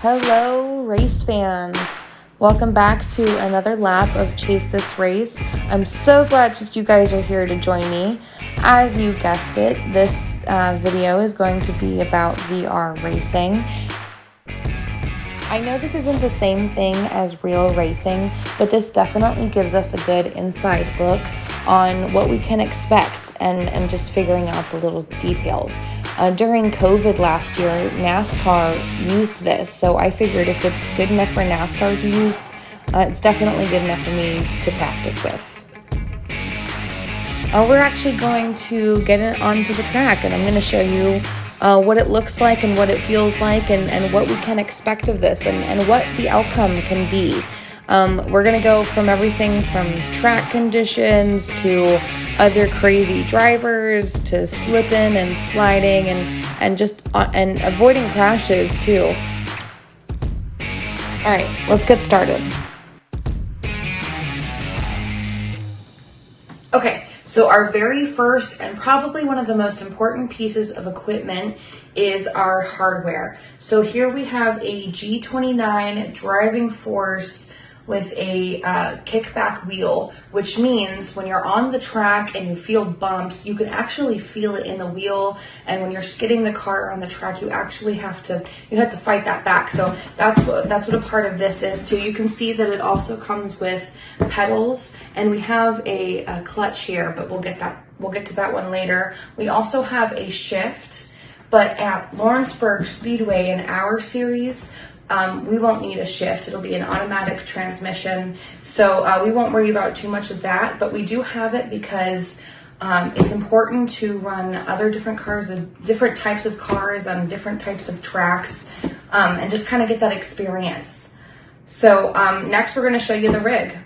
Hello, race fans. Welcome back to another lap of Chase This Race. I'm so glad that you guys are here to join me. As you guessed it, this video is going to be about VR racing. I know this isn't the same thing as real racing, but this definitely gives us a good inside look on what we can expect and just figuring out the little details. During COVID last year, NASCAR used this, so I figured if it's good enough for NASCAR to use, it's definitely good enough for me to practice with. We're actually going to get it onto the track, and I'm going to show you what it looks like and what it feels like and what we can expect of this and what the outcome can be. We're going to go from everything from track conditions to other crazy drivers to slipping and sliding and just and avoiding crashes too. All right, let's get started. Okay, so our very first and probably one of the most important pieces of equipment is our hardware. So here we have a G29 driving force with a kickback wheel, which means when you're on the track and you feel bumps, you can actually feel it in the wheel. And when you're skidding the car on the track, you actually have to fight that back. So that's what a part of this is too. You can see that it also comes with pedals, and we have a clutch here, but we'll get to that one later. We also have a shift, but at Lawrenceburg Speedway in our series, we won't need a shift. It'll be an automatic transmission, so we won't worry about too much of that, but we do have it because it's important to run other different cars and different types of cars on different types of tracks, and just kind of get that experience. So next we're going to show you the rig.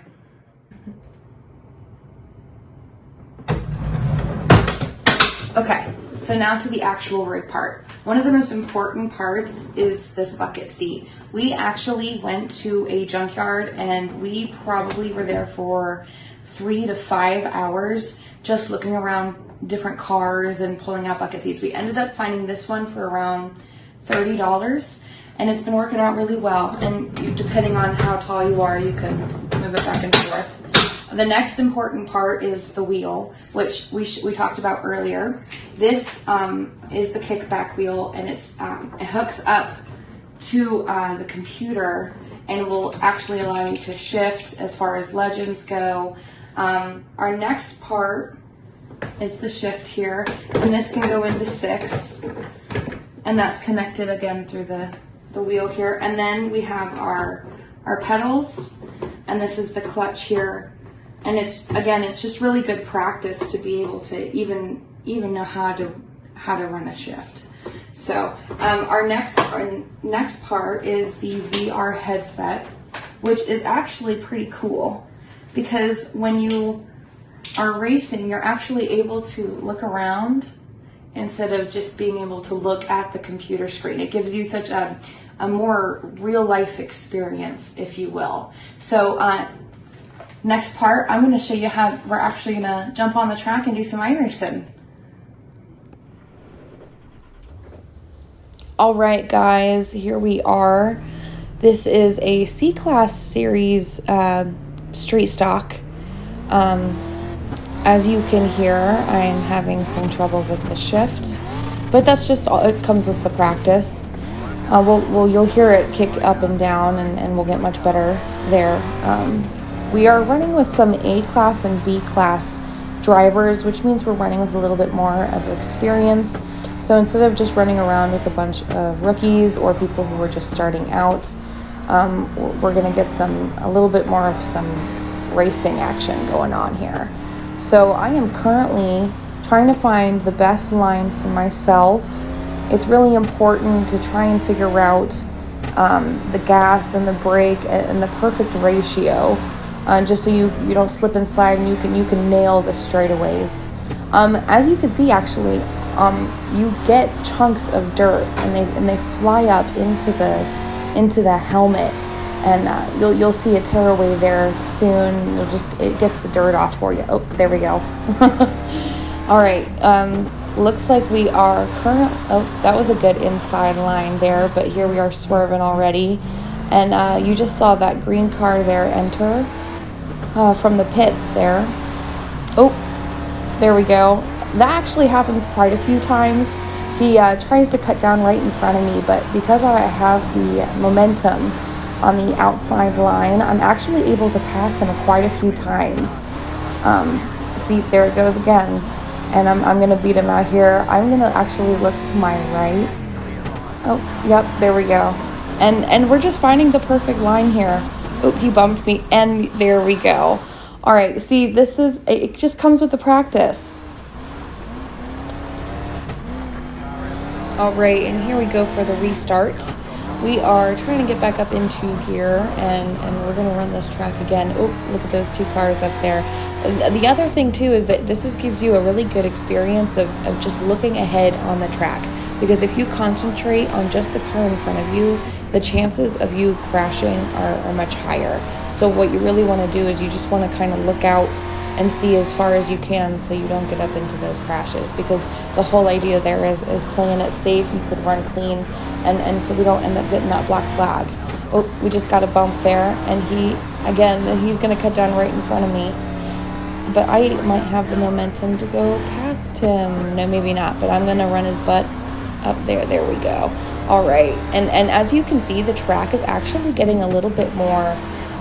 Okay, so now to the actual rig part. One of the most important parts is this bucket seat. We actually went to a junkyard and we probably were there for 3 to 5 hours just looking around different cars and pulling out bucket seats. We ended up finding this one for around $30 and it's been working out really well. And depending on how tall you are, you can move it back and forth. The next important part is the wheel, which we talked about earlier. This is the kickback wheel, and it hooks up to the computer and will actually allow you to shift as far as legends go. Our next part is the shift here, and this can go into 6, and that's connected again through the wheel here. And then we have our pedals, and this is the clutch here. And it's just really good practice to be able to even know how to run a shift. So our next part is the VR headset, which is actually pretty cool because when you are racing, you're actually able to look around instead of just being able to look at the computer screen. It gives you such a more real life experience, if you will. So next part, I'm going to show you how we're actually going to jump on the track and do some iRacing. All right, guys, here we are. This is a C-Class series street stock. As you can hear, I am having some trouble with the shift, but that's just all. It comes with the practice. You'll hear it kick up and down, and we'll get much better there. We are running with some A-Class and B-Class drivers, which means we're running with a little bit more of experience. So instead of just running around with a bunch of rookies or people who are just starting out, we're going to get a little bit more of some racing action going on here. So I am currently trying to find the best line for myself. It's really important to try and figure out the gas and the brake and the perfect ratio. Just so you don't slip and slide, and you can nail the straightaways. As you can see, actually, you get chunks of dirt, and they fly up into the helmet, and you'll see a tearaway there soon. It gets the dirt off for you. Oh, there we go. All right. looks like we are oh, that was a good inside line there, but here we are swerving already. And you just saw that green car there enter from the pits there. Oh, there we go. That actually happens quite a few times. He tries to cut down right in front of me, but because I have the momentum on the outside line, I'm actually able to pass him quite a few times. See, there it goes again. And I'm going to beat him out here. I'm going to actually look to my right. Oh, yep, there we go. And we're just finding the perfect line here. Oh, he bumped me, and there we go. All right, see, it just comes with the practice. All right, and here we go for the restart. We are trying to get back up into gear, and we're going to run this track again. Oh, look at those two cars up there. The other thing, too, is that this gives you a really good experience of just looking ahead on the track. Because if you concentrate on just the car in front of you, the chances of you crashing are much higher. So what you really want to do is you just want to kind of look out and see as far as you can so you don't get up into those crashes, because the whole idea there is playing it safe. You could run clean, and so we don't end up getting that black flag. Oh, we just got a bump there, and he's going to cut down right in front of me. But I might have the momentum to go past him. No, maybe not, but I'm going to run his butt up there. There we go. All right, and as you can see, the track is actually getting a little bit more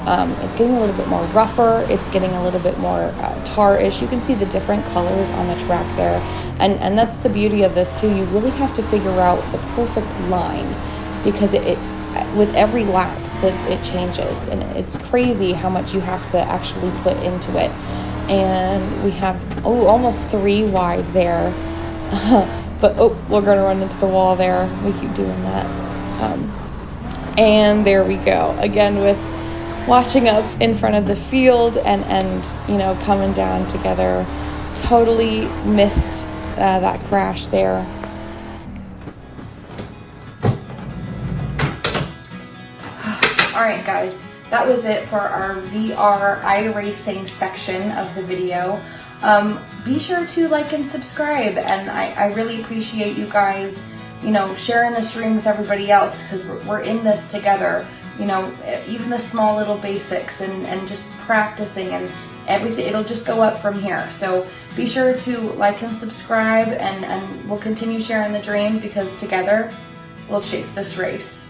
it's getting a little bit more rougher. It's getting a little bit more tar-ish. You can see the different colors on the track there. And that's the beauty of this too. You really have to figure out the perfect line, because it with every lap that it changes. And it's crazy how much you have to actually put into it. And we have, almost 3 wide there. But, we're going to run into the wall there. We keep doing that. And there we go. Again, with watching up in front of the field and coming down together. Totally missed that crash there. All right, guys, that was it for our VR iRacing section of the video. Be sure to like and subscribe, and I really appreciate you guys, sharing the stream with everybody else, because we're in this together. Even the small little basics and just practicing and everything, it'll just go up from here. So be sure to like and subscribe, and we'll continue sharing the dream, because together we'll chase this race.